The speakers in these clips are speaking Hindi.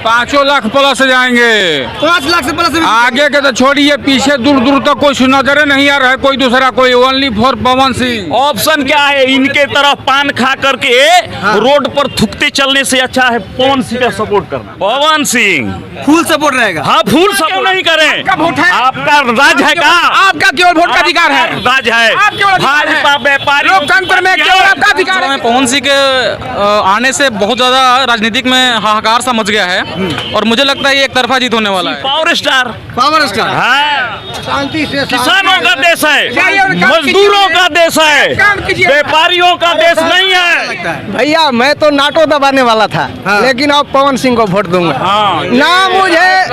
5 लाख प्लस जाएंगे। 5 लाख से प्लस आगे के तो छोड़िए, पीछे दूर दूर तक कोई नजर नहीं आ रहा है, कोई दूसरा, कोई only for Pawan Singh. Option क्या है? इनके तरफ पान खा करके रोड पर थूकते चलने से अच्छा है पवन सिंह का सपोर्ट करना। पवन सिंह फुल सपोर्ट रहेगा। हाँ, फुल सपोर्ट नहीं करें। आपका राज है का? आपका केवल वोट का अधिकार है। राज है भाजपा व्यापारी लोकतंत्र में केवल आपका अधिकार है। पवन सिंह के आने से बहुत ज्यादा राजनीतिक में हाहाकार सा मच गया है और मुझे लगता है ये एक तरफा जीत होने वाला है। पावर स्टार शांति से किसानों का देश है, मजदूरों का देश है, व्यापारियों का देश नहीं है। भैया मैं तो नाटो दबाने वाला था, लेकिन अब पवन सिंह को वोट दूंगा। ना मुझे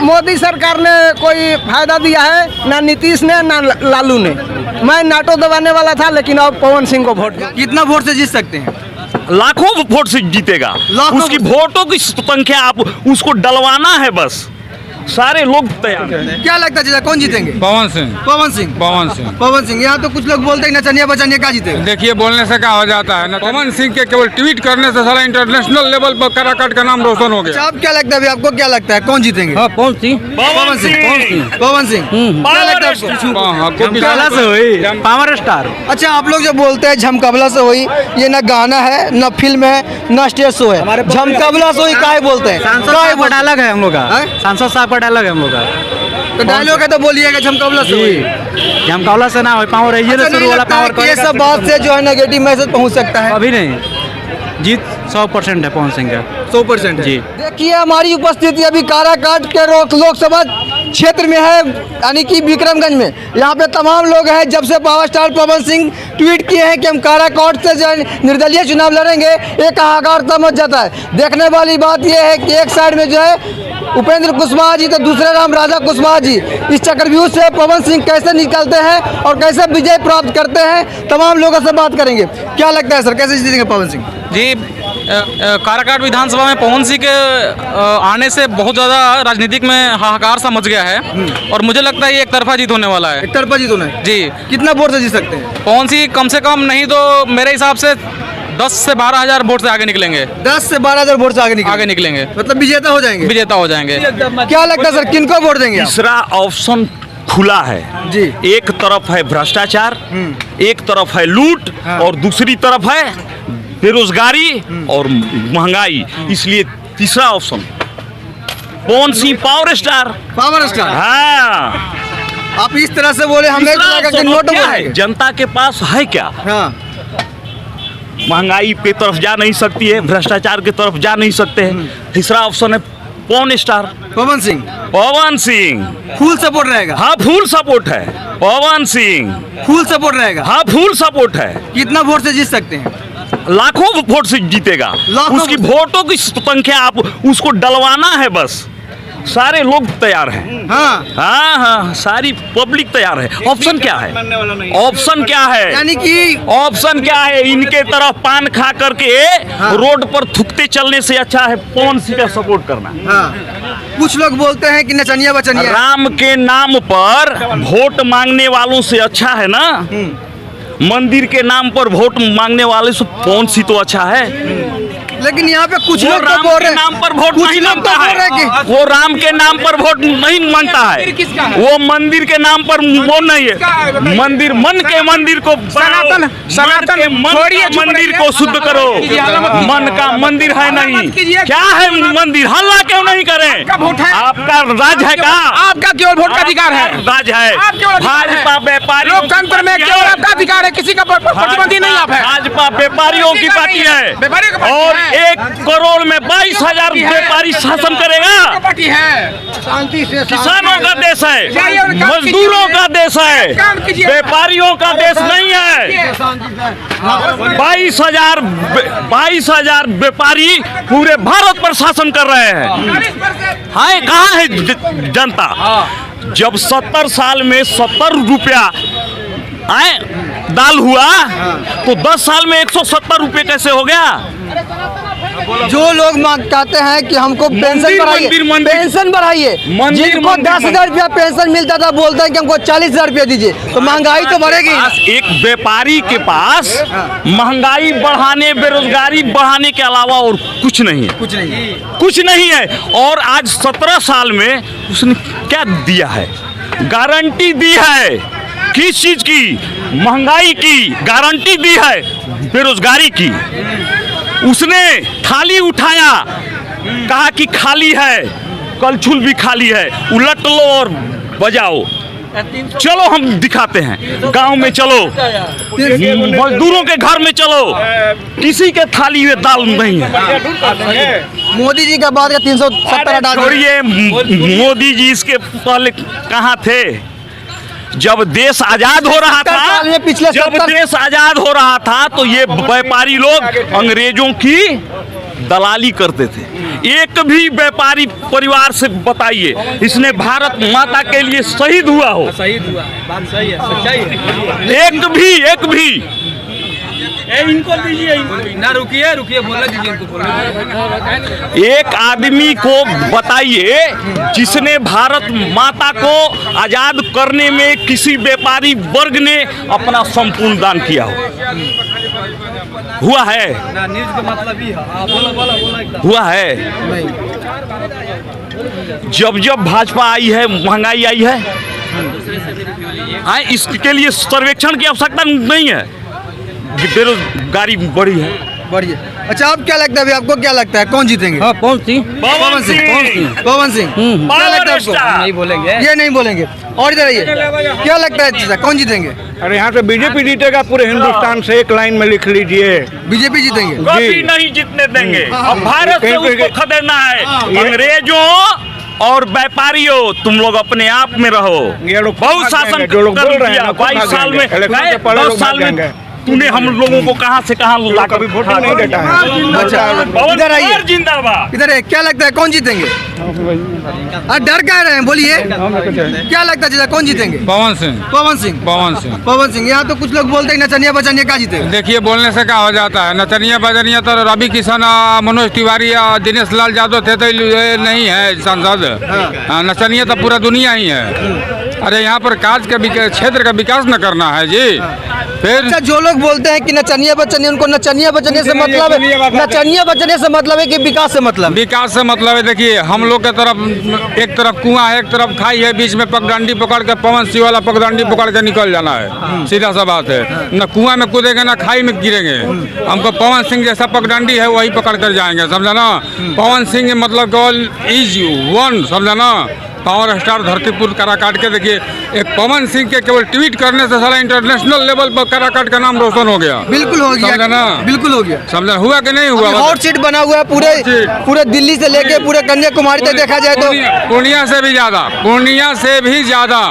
मोदी सरकार ने कोई फायदा दिया है, ना नीतीश ने, ना लालू ने। मैं नाटो दबाने वाला था, लेकिन अब पवन सिंह को वोट। कितना वोट से जीत सकते हैं? लाखों वोट से जीतेगा। उसकी वोटों की संख्या आप उसको डलवाना है, बस सारे लोग तैयार हैं। क्या लगता है कौन जीतेंगे? पवन सिंह। पवन सिंह। पवन सिंह। पवन सिंह। यहाँ तो कुछ लोग बोलते हैं नचनिया बचनिया का जीतेगा। देखिए, बोलने से क्या हो जाता है ना, पवन सिंह के केवल ट्वीट करने से सारा इंटरनेशनल लेवल पर काराकाट का नाम रोशन हो गया। अब क्या लगता है, आपको क्या लगता है कौन जीतेंगे? पवन सिंह। पवन सिंह। पवन सिंह। क्या लगता है आपको? Power star. अच्छा, आप लोग जो बोलते हैं झमकबला से हुई, ये ना गाना है, ना फिल्म है, ना स्टेज शो है, झमकबला से हुई काहे बोलते हैं? अलग है हम लोग का, सांसद साहब का डायलॉग है हम लोग का। तो डायलॉग है तो बोलिएगा झमकबला से हुई। झमकौला से ना हो, पावर है अच्छा, शुरू वाला पावर। ये सब बात से जो है नेगेटिव मैसेज पहुंच सकता है। अभी नहीं, जीत 100% है पवन सिंह का। 100% जी। देखिए, हमारी उपस्थिति अभी काराकाट के लोकसभा क्षेत्र में है, यानी कि विक्रमगंज में। यहाँ पे तमाम लोग हैं। जब से power star Pawan Singh tweet किए हैं कि हम काराकाट से जो है निर्दलीय चुनाव लड़ेंगे, एक हाहाकार मच जाता है। देखने वाली बात यह है कि एक साइड में जो है उपेंद्र कुशवाहा जी, तो दूसरे राम राजा कुशवाहा जी। इस चक्रव्यूह से पवन सिंह कैसे निकलते हैं और कैसे विजय प्राप्त करते हैं, तमाम लोगों से बात करेंगे। क्या लगता है सर, कैसे जीतेंगे पवन सिंह? जी, काराकाट विधानसभा में पवन सिंह के आने से बहुत ज़्यादा राजनीतिक में हाहाकार सा मच गया है और मुझे लगता है ये एक तरफा जीत होने वाला है। एक तरफा जीत होना है जी। कितना वोट से जीत सकते हैं? पवन सिंह कम से कम नहीं तो मेरे हिसाब से 10 से 12 हज़ार वोट से आगे निकलेंगे। 10 से 12 हज़ार वोट से आगे निकलेंगे, मतलब विजेता हो जाएंगे। विजेता हो जाएंगे। क्या लगता है सर, किनको वोट देंगे? तीसरा ऑप्शन खुला है जी। एक तरफ है भ्रष्टाचार, एक तरफ है लूट, और दूसरी तरफ है बेरोजगारी और महंगाई। इसलिए तीसरा option Pawan Singh power star. Power star. हाँ, आप इस तरह से बोले, हमें नोट क्या है? जनता के पास है क्या? हाँ। महंगाई पे तरफ जा नहीं सकती है, भ्रष्टाचार के तरफ जा नहीं सकते हैं। तीसरा ऑप्शन है पवन star. Pawan Singh. Pawan Singh full support रहेगा। हाँ, फुल सपोर्ट है। पवन सिंह फुल सपोर्ट रहेगा। हाँ, फुल सपोर्ट है। कितना वोट से जीत सकते हैं? लाखों वोट से जीतेगा। उसकी वोटों की संख्या आप उसको डलवाना है, बस सारे लोग तैयार हैं। हाँ, सारी पब्लिक तैयार है। ऑप्शन क्या है? ऑप्शन क्या है? यानी कि ऑप्शन क्या है? इनके तरफ पान खा करके रोड पर थूकते चलने से अच्छा है पवन सिंह का सपोर्ट करना। कुछ लोग बोलते हैं कि नचनिया बचनिया। राम के नाम पर वोट मांगने वालों से अच्छा है ना, मंदिर के नाम पर वोट मांगने वाले से पवन सिंह तो अच्छा है। लेकिन यहाँ पे कुछ लोग राम के नाम पर वोट नहीं मांगता है। वो राम के नाम पर वोट नहीं मांगता है, वो मंदिर के नाम पर वो नहीं है। मंदिर, मन के मंदिर को सनातन के मंदिर को शुद्ध करो। मन का मंदिर है नहीं, क्या है मंदिर? हल्ला क्यों नहीं करें? आपका राज है का? आपका केवल वोट का अधिकार है। राज है भाजपा व्यापारी। लोकतंत्र में केवल आपका अधिकार है, किसी का प्रतिबंधी नहीं आप है। भाजपा व्यापारियों की पार्टी है और 1 करोड़ में 22,000 व्यापारी शासन करेगा। पार्टी है। शांति से किसानों का देश है, मजदूरों का देश है, व्यापारियों का देश नहीं है। 22,000 व्यापारी पूरे भारत पर शासन कर रहे हैं। हाय, कहाँ है जनता? जब 70 साल में 70 रुपया दाल हुआ तो 10 साल में 170 रुपये कैसे हो गया? जो लोग कहते हैं कि हमको पेंशन बढ़ाइए, पेंशन बढ़ाइए, जिनको 10,000 रुपया पेंशन मिलता था बोलते हैं कि हमको 40,000 रुपया दीजिए, तो महंगाई तो बढ़ेगी ना। एक व्यापारी के पास महंगाई बढ़ाने, बेरोजगारी बढ़ाने के अलावा और कुछ नहीं है, कुछ नहीं है। और आज 17 साल में उसने क्या दिया है? गारंटी दी है किस चीज की? महंगाई की गारंटी दी है, बेरोजगारी की। उसने थाली उठाया, कहा कि खाली है, कलछुल भी खाली है, उलट लो और बजाओ। चलो हम दिखाते हैं, गांव में चलो, मजदूरों के घर में चलो, किसी के थाली में दाल नहीं है। मोदी जी का बाद का 370 हटा दिया। छोड़िए, मोदी जी इसके पहले कहाँ थे? जब देश आजाद हो रहा था, साल में पिछले जब 70 देश आजाद हो रहा था तो ये व्यापारी लोग अंग्रेजों की दलाली करते थे। एक भी व्यापारी परिवार से बताइए इसने भारत माता के लिए शहीद हुआ हो? शहीद हुआ, बात सही है, सच्चाई है। एक भी इनको दीजिए, ना रुकिए बोलने दीजिए इनको। एक आदमी को बताइए जिसने भारत माता को आजाद करने में किसी व्यापारी वर्ग ने अपना संपूर्ण दान किया हो? हुआ है? न्यूज़ का मतलब ही है। बोला हुआ है? जब भाजपा आई है महंगाई आई है, इसके लिए सर्वेक्षण की आवश्यकता नहीं है, बेरोजगारी बढ़ी है। बढ़िया। अच्छा, आप क्या लगता है, अभी आपको क्या लगता है कौन जीतेंगे? पवन सिंह पवन सिंह क्या लगता है आपको? नहीं बोलेंगे, ये नहीं बोलेंगे। और इधर आइए, क्या लगता है चाचा, कौन जीतेंगे? अरे यहाँ से बीजेपी जीतेगा पूरे हिंदुस्तान से, एक लाइन में लिख लीजिए, बीजेपी जीतेंगे। कभी नहीं जीतने देंगे। अब भारत से उसको खदेड़ना है। अंग्रेजों और व्यापारियों, तुम लोग अपने आप में रहो। ये लोग बहुत शासन जो लोग बोल रहे हैं 22 साल में, इलेक्शन से पहले 10 लोग साल भाग में जाएंगे। तूने हम लोगों को कहां से कहां ला कभी वोटिंग नहीं देता है। अच्छा, पवन इधर आइए, कुमार जिंदाबाद। इधर है, क्या लगता है कौन जीतेंगे? डर कह रहे हैं, बोलिए क्या लगता है चाचा, कौन जीतेंगे? पवन सिंह। पवन सिंह। पवन सिंह। पवन सिंह। यहाँ तो कुछ लोग बोलते हैं नचनिया बचनिया क्या जीतेगा? देखिए, बोलने से क्या हो जाता है, नचनिया बजनिया तो रवि किशन, मनोज तिवारी या दिनेश लाल यादव थे तो ये नहीं है सांसद। नचनिया तो पूरा दुनिया ही है। अरे यहाँ पर काज के क्षेत्र का विकास न करना है जी। फिर अच्छा, जो लोग बोलते हैं कि नचनिया बचनिया, उनको नचनिया बचने से मतलब है, नचनिया बचने से मतलब है कि विकास से मतलब है? विकास से मतलब है, देखिए हम लोग के तरफ एक तरफ कुआं है, एक तरफ खाई है, बीच में पगडंडी पकड़ के पवन सिंह वाला पगडंडी पकड़ के निकल जाना है। सीधा सा बात है, न कुआं में कूदेंगे न खाई में गिरेंगे। हमको पवन सिंह जैसा पगडंडी है वही पकड़ कर जाएंगे, समझा ना। पवन सिंह मतलब केवल इज वन, समझा ना। पावर स्टार धरतीपुर काराकाट के देखिए, एक पवन सिंह के केवल ट्वीट करने से सारा इंटरनेशनल लेवल पर काराकाट का नाम रोशन हो गया। बिल्कुल हो गया, समझा ना, बिल्कुल हो गया। समझा, हुआ कि नहीं हुआ? हॉट सीट बना हुआ है पूरे दिल्ली से लेके पूरे कन्याकुमारी तक देखा जाए तो। पूर्णिया से भी ज्यादा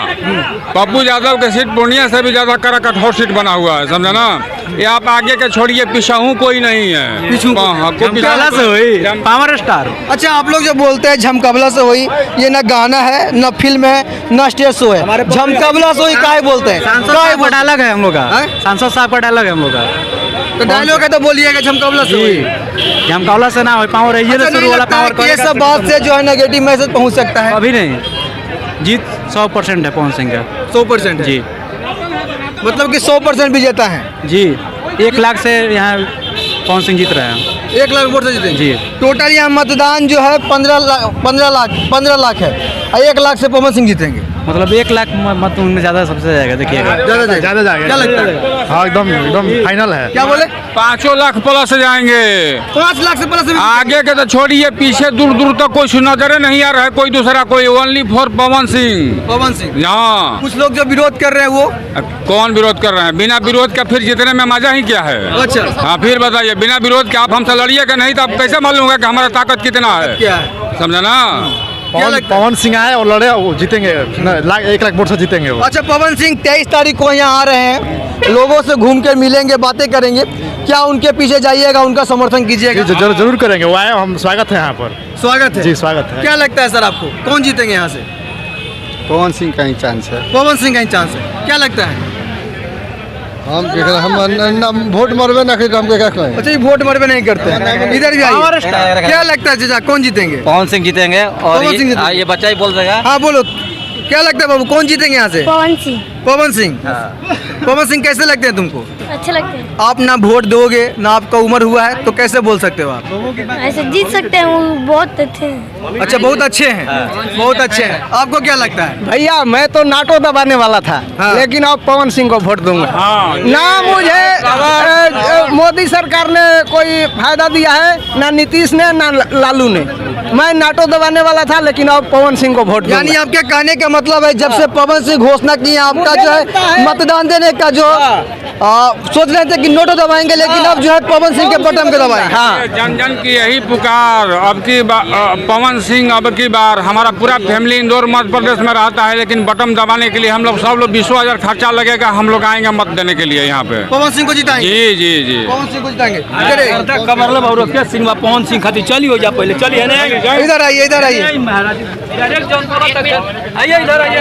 पप्पू यादव के सीट पूर्णिया से भी ज्यादा काराकाट हॉट सीट बना हुआ है, समझा ना। ये आप आगे के छोड़िए, पिछाहू कोई नहीं है। झमकबला से हुई पावर स्टार। अच्छा, आप लोग जो बोलते हैं झमकबला से हुई, ये ना गाना है, ना फिल्म है, ना स्टेज शो है, झमकबला से हुई काहे बोलते हैं? डायलॉग है हम लोग का, सांसद साहब का डायलॉग है हम लोग का। तो डायलॉग है तो बोलिएगा झमकबला से हुई। झमकौला से ना हो पावर है, अच्छा, नहीं लगता है कि ये सब बात से जो है नेगेटिव मैसेज पहुंच सकता है? अभी नहीं, जीत 100% है पवन सिंह का। 100% है जी, मतलब कि 100% विजेता है जी। 1 लाख से यहाँ पवन सिंह जीत रहे हैं। 1 लाख वोट से जीतेंगे जी। टोटल यहाँ मतदान जो है 15 लाख है, और 1 लाख से पवन सिंह जीतेंगे। मतलब 1 लाख मत उनमें ज़्यादा सबसे जाएगा, देखिएगा। ज्यादा जाएगा, क्या लगता है? हाँ, एकदम फाइनल है। क्या बोले? 5 लाख प्लस जाएंगे। 5 लाख से प्लस आगे के तो छोड़िए, पीछे दूर दूर तक कोई नजरे नहीं आ रहा है, कोई दूसरा, कोई ओनली फॉर पवन सिंह। पवन सिंह। हाँ, कुछ लोग जो विरोध कर रहे हैं वो कौन विरोध कर रहे हैं? बिना विरोध का फिर जीतने में मजा ही क्या है? अच्छा। हाँ, फिर बताइए, बिना विरोध के आप हमसे लड़िए कि नहीं, तो आप कैसे मालूम होगा कि हमारा ताकत कितना है? क्या है? समझा ना। क्या लगता है? पवन सिंह आए और लड़े, वो जीतेंगे, 1 लाख वोट से जीतेंगे वो। अच्छा, पवन सिंह 23 तारीख को यहाँ आ रहे हैं, लोगों से घूम कर मिलेंगे, बातें करेंगे, क्या उनके पीछे जाइएगा, उनका समर्थन कीजिएगा? जरूर करेंगे, वो आए, हम स्वागत है यहाँ पर। स्वागत है जी, स्वागत है। क्या लगता है सर आपको, कौन जीतेंगे यहाँ से? पवन सिंह का ही चांस है। पवन सिंह का ही चांस है। क्या लगता है? हम वोट मरबे ना हम क्या कहें। अच्छा, ये वोट मरबे नहीं करते हैं। इधर भी आइए, क्या लगता है चाचा कौन जीतेंगे? पवन सिंह जीतेंगे और पवन सिंह जीतेंगे। ये बच्चा ही बोल देगा। हाँ बोलो, क्या लगता है बाबू कौन जीतेंगे यहाँ से? पवन सिंह पवन सिंह। पवन सिंह कैसे लगते हैं तुमको? अच्छे लगते हैं। आप ना वोट दोगे ना आपका उम्र हुआ है तो कैसे बोल सकते हो आप? ऐसे जीत सकते हैं, वो बहुत अच्छे हैं। अच्छा, बहुत अच्छे हैं, बहुत अच्छे हैं। आपको क्या लगता है? भैया मैं तो नाटो दबाने वाला था, हाँ। लेकिन अब पवन सिंह को वोट दूंगा। ना मुझे मोदी सरकार ने कोई फायदा दिया है, ना नीतीश ने ना लालू ने। मैं नाटो दबाने वाला था, लेकिन अब पवन सिंह को वोट यानी दूंगा। आपके कहने का मतलब है जब से पवन सिंह घोषणा की है, आपका जो है मतदान देने का जो सोच रहे थे कि नोटो दबाएंगे, लेकिन अब जो है पवन सिंह के बटन पे दबाएंगे। हाँ, जन जन की यही पुकार। अब की पवन सिंह अब की बार हमारा पूरा फैमिली इंदौर मध्य प्रदेश में रहता है, लेकिन बटन दबाने के लिए हम लोग सब लोग 20,000 खर्चा लगेगा, हम लोग आएंगे मत देने के लिए यहाँ पे। पवन सिंह को जिताएंगे। जी जी जी। पवन सिंह को जिताएंगे। पवन सिंह खातिर चली हो जा पहले चलिए इधर आइए, इधर आइए। महाराज